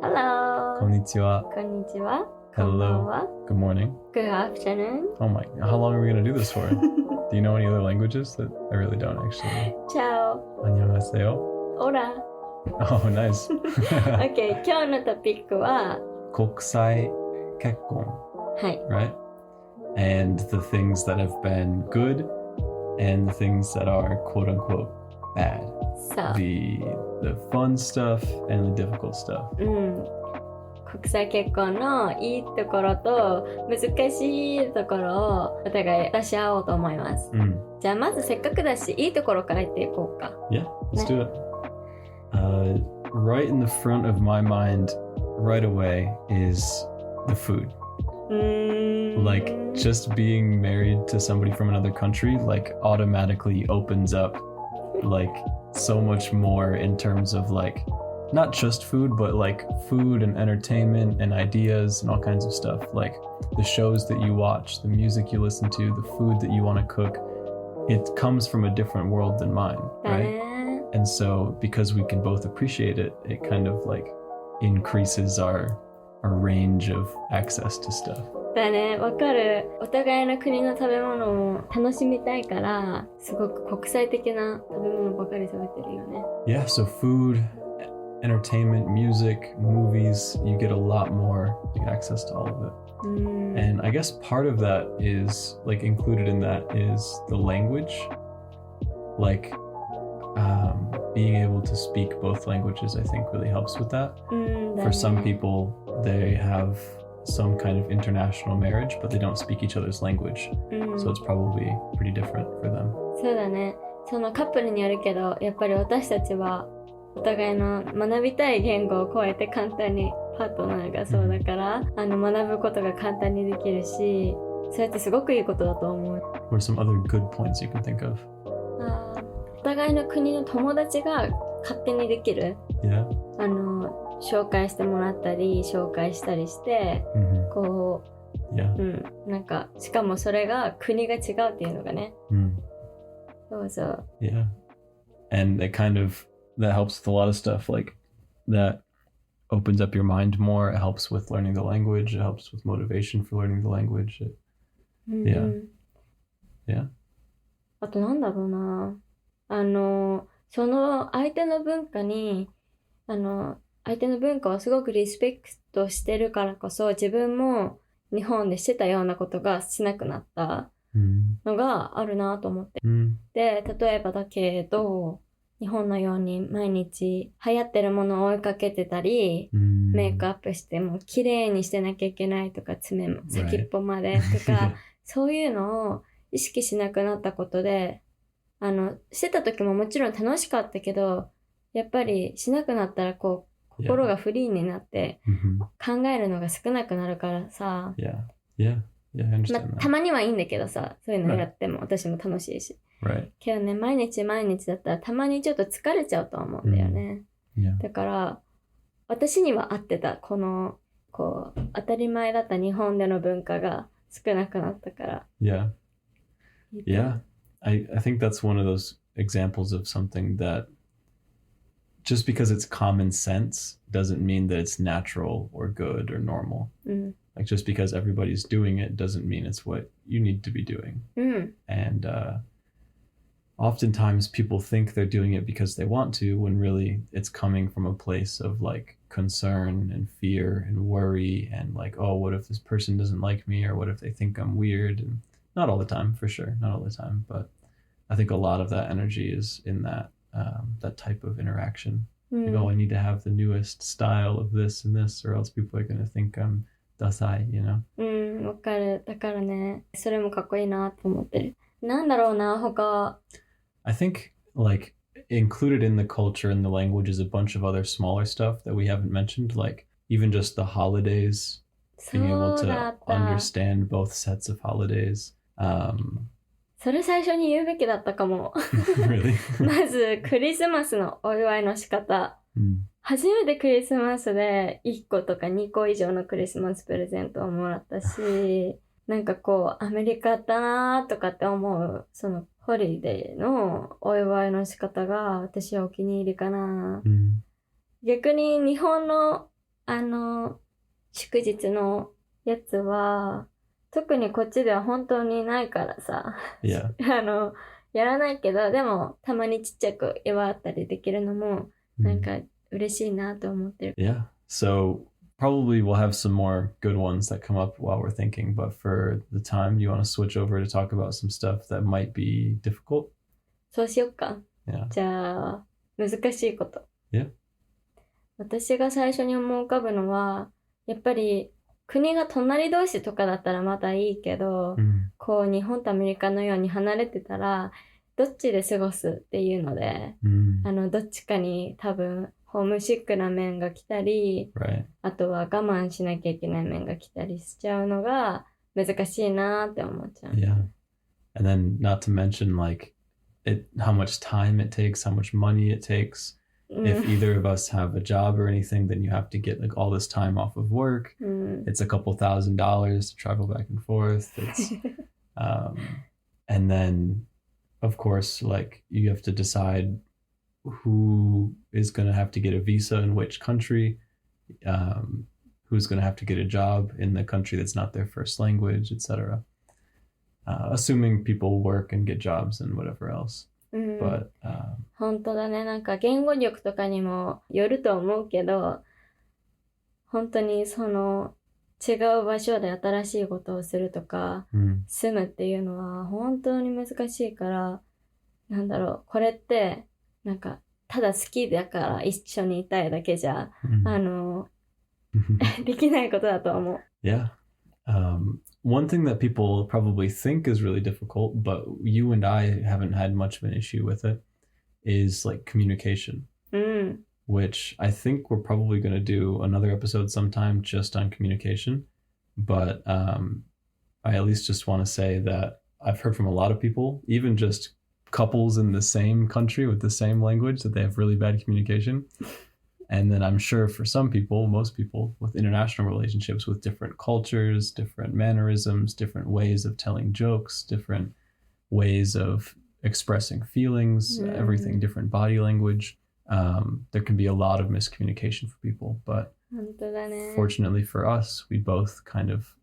Hello. こんにちは。こんにちは。 Hello. Good morning. Good afternoon. Oh my, how long are we going to do this for? Do you know any other languages? I really don't actually. Ciao. 안녕하세요. Hola. Oh, nice. OK, 今日のトピックは、国際結婚, はい。 right? And the things that have been good and the things that are quote unquote bad. そう。The fun stuff and the difficult stuff. 国際結婚のいいところと難しいところをお互い出し合おうと思います。じゃあまずせっかくだし、いいところから言っていこうか。Yeah, let's do it. Right in the front of my mind, right away, is the food. Like, just being married to somebody from another country, like, automatically opens up, like, so much more in terms of, like, not just food, but, like, food and entertainment and ideas and all kinds of stuff. Like, the shows that you watch, the music you listen to, the food that you want to cook, it comes from a different world than mine, right? And so, because we can both appreciate it, it kind of, like, increases our range of access to stuff. だね、わかる。お互いの国の食べ物を楽しみたいから、すごく国際的な食べ物ばかり食べてるよね。Yeah, so food, entertainment, music, movies, you get a lot more access to all of it. And I guess part of that is, like, included in that is the language. Like, being able to speak both languages, I think, really helps with that. For some people, they have some kind of international marriage, but they don't speak each other's language. So it's probably pretty different for them. そうだね。そのカップルによるけど、やっぱり私たちはお互いの学びたい言語を超えて簡単にパートナーがそうだから、学ぶことが簡単にできるし、それってすごくいいことだと思う。What are some other good points you can think of? お互いの国の友達が勝手にできる。Yeah. 紹介してもらったり紹介したりして、こう、なんかしかもそれが国が違うっていうのがね。そうそう。Yeah. And it kind of that helps with a lot of stuff, like that opens up your mind more. It helps with learning the language. It helps with motivation for learning the language. Yeah. あとなんだろうな。その相手の文化に、相手の文化をすごくリスペクトしてるからこそ、自分も日本でしてたようなことがしなくなったのがあるなと思って。で、例えばだけど、日本のように毎日流行ってるものを追いかけてたり、メイクアップしても綺麗にしてなきゃいけないとか、爪も先っぽまでとか、そういうのを意識しなくなったことで、してた時ももちろん楽しかったけど、やっぱりしなくなったらこう、心がフリーになって考えるのが少なくなるからさ、たまにはいいんだけどさ、そういうのやっても私も楽しいし。けどね、毎日だったらたまにちょっと疲れちゃうと思うんだよね。だから、私には合ってた、この、こう、当たり前だった日本での文化が少なくなったから。I think that's one of those examples of something that just because it's common sense doesn't mean that it's natural or good or normal. Like, just because everybody's doing it doesn't mean it's what you need to be doing. And oftentimes people think they're doing it because they want to, when really it's coming from a place of, like, concern and fear and worry and, like, oh, what if this person doesn't like me, or what if they think I'm weird? And not all the time, for sure, not all the time, but I think a lot of that energy is in that type of interaction. Like, oh, I need to have the newest style of this and this, or else people are going to think I'm dasai, you know? わかる。だからね、それもかっこいいなと思ってる。なんだろうな、他。I think, like, included in the culture and the language is a bunch of other smaller stuff that we haven't mentioned, like even just the holidays, being able to understand both sets of holidays. それ最初に言うべきだったかも。Really? まず、クリスマスのお祝いの仕方。初めてクリスマスで1個とか2個以上のクリスマスプレゼントをもらったし、なんかこう、アメリカだなとかって思う、そのホリデーのお祝いの仕方が私はお気に入りかな。逆に日本の祝日のやつは、特にこっちでは本当にないからさ。Yeah. やらないけど、でもたまにちっちゃく祝ったりできるのも、なんか嬉しいなと思ってる。Yeah. So probably we'll have some more good ones that come up while we're thinking, but for the time, you want to switch over to talk about some stuff that might be difficult? そうしよっか。Yeah. じゃあ、難しいこと。Yeah. 私が最初に思い浮かぶのは、やっぱり国が隣同士とかだったらまだいいけど、こう日本とアメリカのように離れてたら、どっちで過ごすっていうので、どっちかに多分ホームシックな面が来たり、Right. あとは我慢しなきゃいけない面が来たりしちゃうのが難しいなって思っちゃう。Yeah. And then not to mention like how much time it takes, how much money it takes. If either of us have a job or anything, then you have to get like all this time off of work. It's a couple $1,000s to travel back and forth. It's and then of course like you have to decide who is going to have to get a visa in which country, who's going to have to get a job in the country that's not their first language, etc. Assuming people work and get jobs and whatever else. But, 本当だね。なんか言語力とかにもよると思うけど、本当にその違う場所で新しいことをするとか、住むっていうのは本当に難しいから、なんだろう、これってなんかただ好きだから一緒にいたいだけじゃ、できないことだと思う。Yeah. One thing that people probably think is really difficult, but you and I haven't had much of an issue with it, is like communication, which I think we're probably going to do another episode sometime just on communication. But I at least just want to say that I've heard from a lot of people, even just couples in the same country with the same language, that they have really bad communication. And then I'm sure for some people, most people with international relationships with different cultures, different mannerisms, different ways of telling jokes, different ways of expressing feelings, everything, different body language. There can be a lot of miscommunication for people. But fortunately for us, we both kind of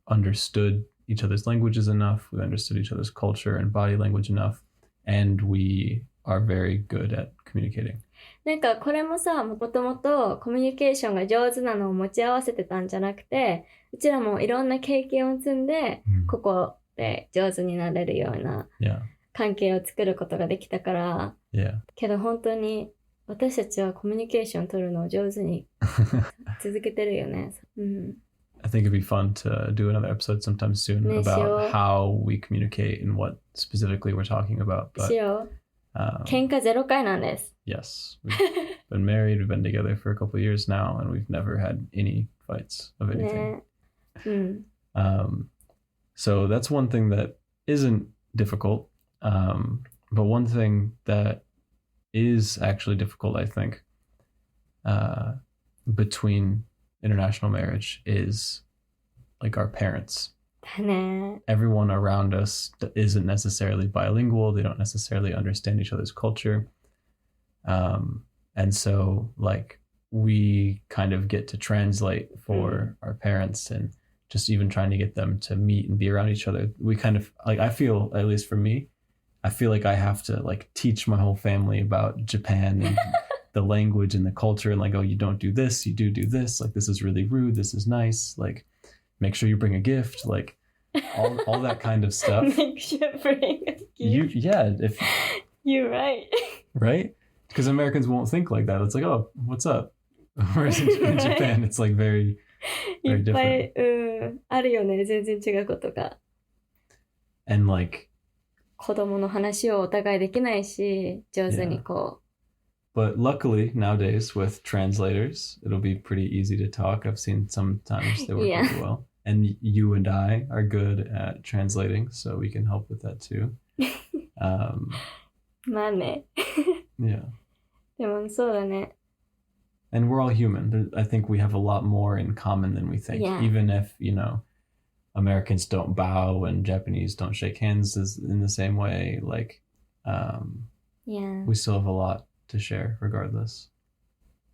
understood each other's languages enough. We understood each other's culture and body language enough. And we are very good at communicating. なんかこれもさ、もともとコミュニケーションが上手なのを持ち合わせてたんじゃなくて、うちらもいろんな経験を積んで、ここで上手になれるような関係を作ることができたから、けど本当に私たちはコミュニケーション取るのを上手に続けてるよね。I think it'd be fun to do another episode sometime soon about how we communicate and what specifically we're talking about. But, 喧嘩0回なんです。Yes. We've been married, we've been together for a couple of years now, and we've never had any fights of anything. So that's one thing that isn't difficult. But one thing that is actually difficult, I think, between international marriage is like our parents. Everyone around us isn't necessarily bilingual. They don't necessarily understand each other's culture. And so like we kind of get to translate for our parents and just even trying to get them to meet and be around each other. We kind of like, I feel, at least for me, I feel like I have to like teach my whole family about Japan and the language and the culture and like, oh, you don't do this, you do this. Like, this is really rude. This is nice. Like, make sure you bring a gift, like all that kind of stuff. Make sure bring a gift. If you're right. Right? Because Americans won't think like that. It's like, oh, what's up? Whereas in Japan, it's like very, very different. あるよね、全然違うことが。And like 子供の話をお互いできないし、上手にこう。But luckily nowadays with translators, it'll be pretty easy to talk. I've seen sometimes they work really well. And you and I are good at translating, so we can help with that too. まあね。Yeah. でもそうだね。And we're all human. I think we have a lot more in common than we think. Yeah. Even if, you know, Americans don't bow and Japanese don't shake hands in the same way, like, we still have a lot to share regardless.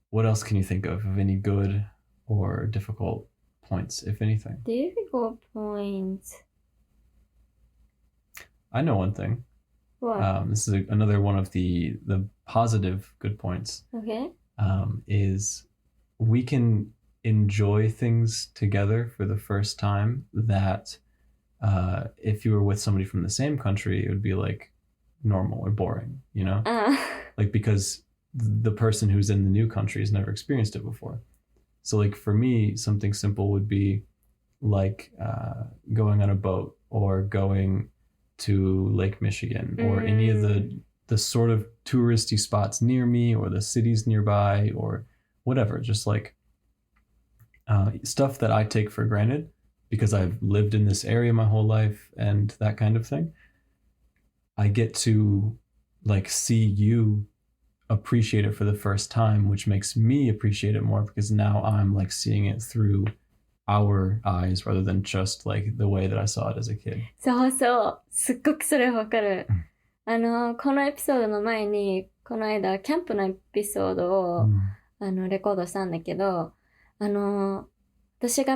What else can you think of any good or difficult points, if anything? Difficult points. I know one thing. What? This is another one of the positive good points. Okay. Is we can enjoy things together for the first time that if you were with somebody from the same country, it would be like normal or boring, you know? Like because the person who's in the new country has never experienced it before. So like for me, something simple would be like going on a boat or going to Lake Michigan or any of the sort of touristy spots near me or the cities nearby or whatever, just like stuff that I take for granted because I've lived in this area my whole life and that kind of thing. I get to like see you appreciate it for the first time, which makes me appreciate it more because now I'm like seeing it through our eyes rather than just like the way that I saw it as a kid. そうそう。すっごくそれわかる。このエピソードの前に、この間、キャンプのエピソードを、レコードしたんだけど、私が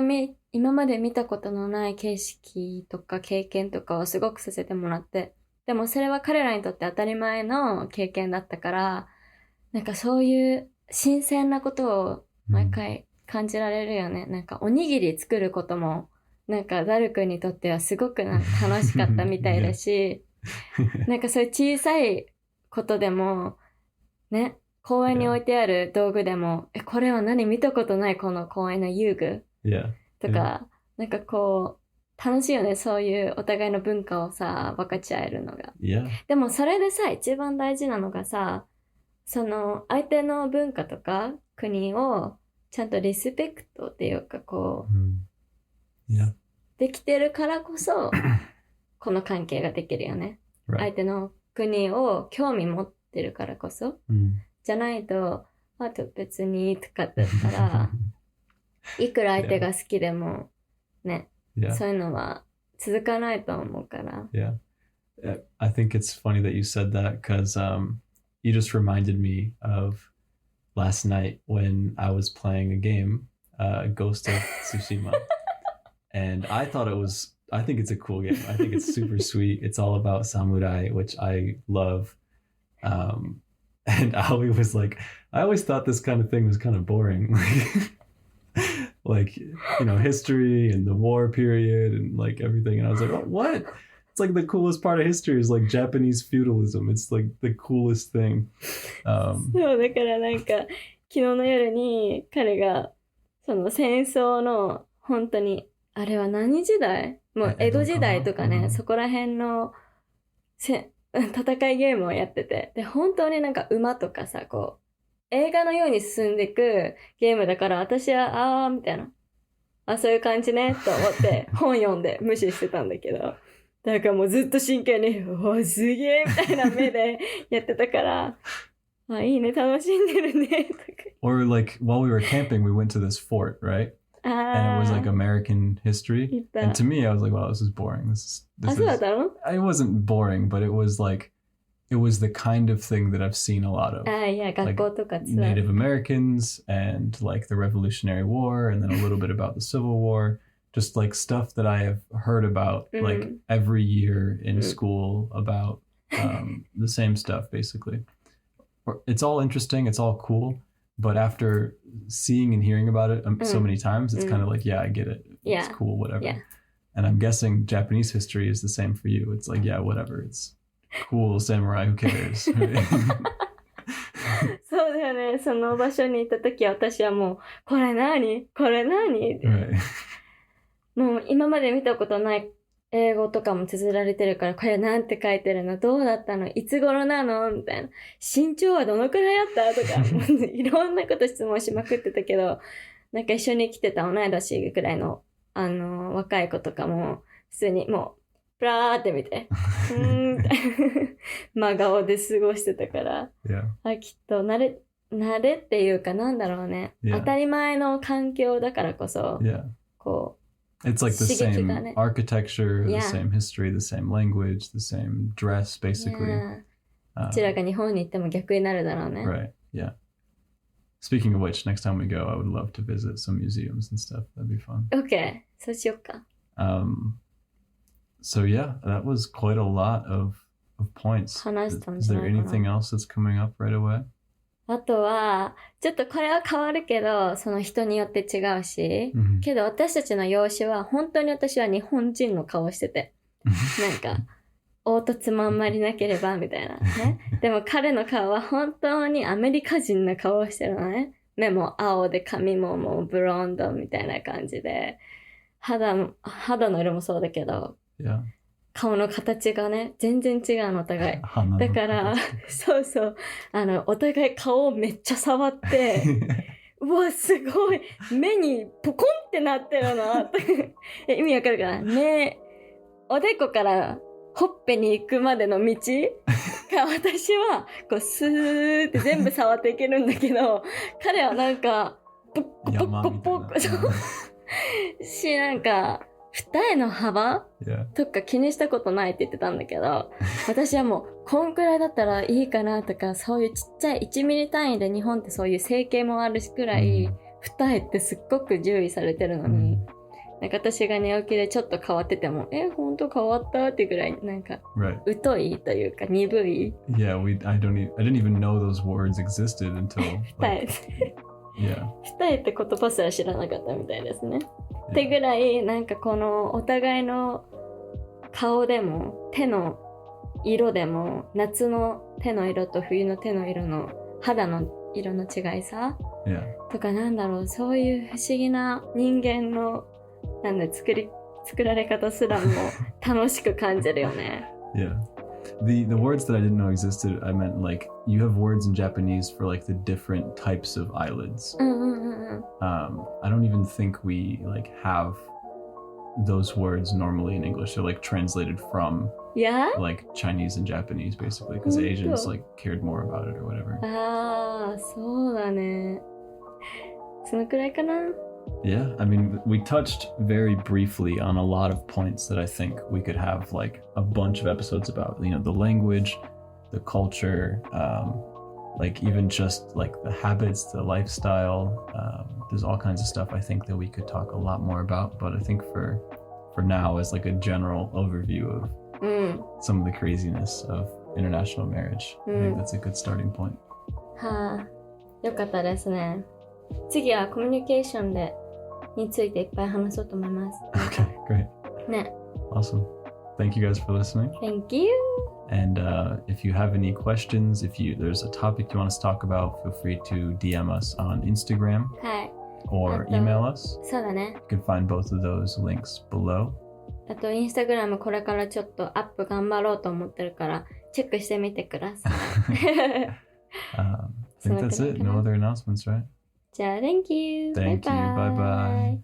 今まで見たことのない景色とか経験とかをすごくさせてもらって、でもそれは彼らにとって当たり前の経験だったから、なんかそういう新鮮なことを毎回感じられるよね。なんかおにぎり作ることも、なんかダル君にとってはすごく楽しかったみたいだし、なんかそういう小さいことでも、ね、公園に置いてある道具でも、これは何見たことないこの公園の遊具とか、なんかこう、楽しいよね、そういうお互いの文化をさ、分かち合えるのが。でもそれでさ、一番大事なのがさ、その相手の文化とか国をちゃんとリスペクトっていうかこう、できてるからこそ、この関係ができるよね。相手の国を興味持ってるからこそ。じゃないと、あと別にとかだったら、いくら相手が好きでも、ね、そういうのは続かないと思うから。Yeah. I think it's funny that you said that because you just reminded me of last night when I was playing a game, Ghost of Tsushima. And I think it's a cool game. I think it's super sweet. It's all about samurai, which I love. And Aoi was like, I always thought this kind of thing was kind of boring. Like, you know, history and the war period and like everything. And I was like, oh, what? It's like the coolest part of history is like Japanese feudalism. It's like the coolest thing. そうだからなんか昨日の夜に彼がその戦争の本当にあれは何時代？もう江戸時代とかね、そこら辺の戦いゲームをやってて、で本当になんか馬とかさ、こう映画のように進んでいくゲームだから私はみたいな、そういう感じねと思って本読んで無視してたんだけど。だからもうずっと真剣に、すげえみたいな目でやってたから、いいね、楽しんでるね、とか。Or like, while we were camping, we went to this fort, right? And it was like American history. And to me, I was like, wow, this is boring.そうだったの？ It wasn't boring, but it was like, it was the kind of thing that I've seen a lot of. 学校とか Native Americans and like the Revolutionary War and then a little bit about the Civil War. Just like stuff that I have heard about like every year in school about the same stuff basically. It's all interesting, it's all cool, but after seeing and hearing about it so many times, it's kind of like, yeah, I get it. It's cool, whatever. Yeah. And I'm guessing Japanese history is the same for you. It's like, yeah, whatever. It's cool, samurai, who cares? そうだよね。その場所に行った時私はもう、これ何？これ何？ Right. もう今まで見たことない英語とかも綴られてるから、これなんて書いてるの？どうだったの？いつ頃なの？みたいな。身長はどのくらいあった？とか、いろんなこと質問しまくってたけど、なんか一緒に来てた同い年くらいの、若い子とかも、普通にもう、プラーって見て、みたいな。真顔で過ごしてたから、きっと慣れっていうかなんだろうね。当たり前の環境だからこそ、こう、It's like the same architecture, the same history, the same language, the same dress, basically. こちらが日本に行っても逆になるだろうね。Right, yeah. Speaking of which, next time we go, I would love to visit some museums and stuff. That'd be fun. OK そうしようか。So yeah, that was quite a lot of points. 話したん Is じゃ there ないか anything な。 else that's coming up right away? あとはちょっとこれは変わるけどその人によって違うし、けど私たちの容姿は本当に私は日本人の顔しててなんか凹凸もあんまりなければみたいなね。でも彼の顔は本当にアメリカ人の顔をしてるのね。目も青で髪ももうブロンドみたいな感じで肌の色もそうだけど、Yeah. 顔の形がね全然違うのお互い。だからそうそうお互い顔をめっちゃ触ってうわすごい目にポコンってなってるの意味わかるかな。目おでこからほっぺに行くまでの道が私はこうスーって全部触っていけるんだけど彼はなんかポッコポッコポッコしなんか二重の幅、Yeah. とか気にしたことないって言ってたんだけど私はもうこんくらいだったらいいかなとかそういうちっちゃい1ミリ単位で日本ってそういう整形もあるしくらい、二重ってすっごく注意されてるのに、なんか私が寝起きでちょっと変わっててもほんと変わったってぐらいなんか、疎いというか鈍い。 Yeah, I didn't even know those words existed until 二重 Yeah. 二重って言葉すら知らなかったみたいですね。ってぐらいなんかこのお互いの顔でも手の色でも夏の手の色と冬の手の色の肌の色の違いさ、Yeah. とかなんだろうそういう不思議な人間のなんだ作られ方すらも楽しく感じるよね。Yeah. The words that I didn't know existed, I meant like you have words in Japanese for like the different types of eyelids. I don't even think we like have those words normally in English. They're like translated from like Chinese and Japanese basically because Asians like cared more about it or whatever. ああ、そうだね。そのくらいかな。Yeah, I mean, we touched very briefly on a lot of points that I think we could have like a bunch of episodes about, you know, the language, the culture, like even just like the habits, the lifestyle. There's all kinds of stuff I think that we could talk a lot more about, but I think for now as like a general overview of some of the craziness of international marriage, I think that's a good starting point. はあ、よかったですね。次はコミュニケーションについていっぱい話そうと思います。Okay, great. ね。Awesome. Thank you guys for listening. Thank you. And if you have any questions, if there's a topic you want us to talk about, feel free to DM us on Instagram はい。or email us. そうだね。You can find both of those links below. あとインスタグラムこれからちょっとアップ頑張ろうと思ってるからチェックしてみてください。I think that's it. No other announcements, right? じゃあ Thank you. Thank you. Bye bye.